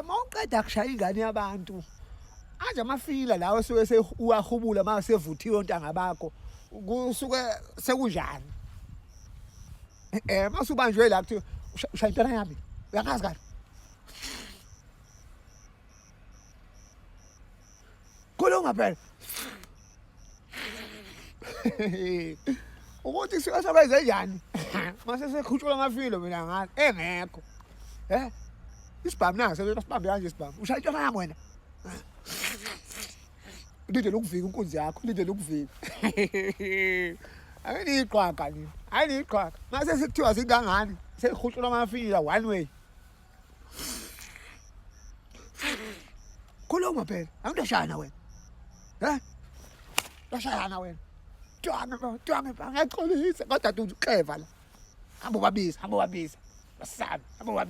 Mawuqeda kushaya ingane yabantu anje amafila lawo suke uwahubula mase sevuthiwe ontanga bakho kusuke sekunjani. Masubanjwe la kuthi ushaya impela yami uyangazi kahle khuluma phela ukuthi kusuke sebenze njani mase sekhutshula amafilo mina ngani engekho isibhamu naso sibambe kanje isibhamu ushaya intwana yami wena ulindele ukuvika inkunzi yakho ulindele ukuvika ayiniqhwaga nini ayiniqhwaga mase sekuthiwa zingangani sekhutshula amafila one way khuluma phela angidashana wena Lashayana wena. Twange ngiyaqolisa kodwa uthi clever la. Hamba ubabisa. Basabi, hamba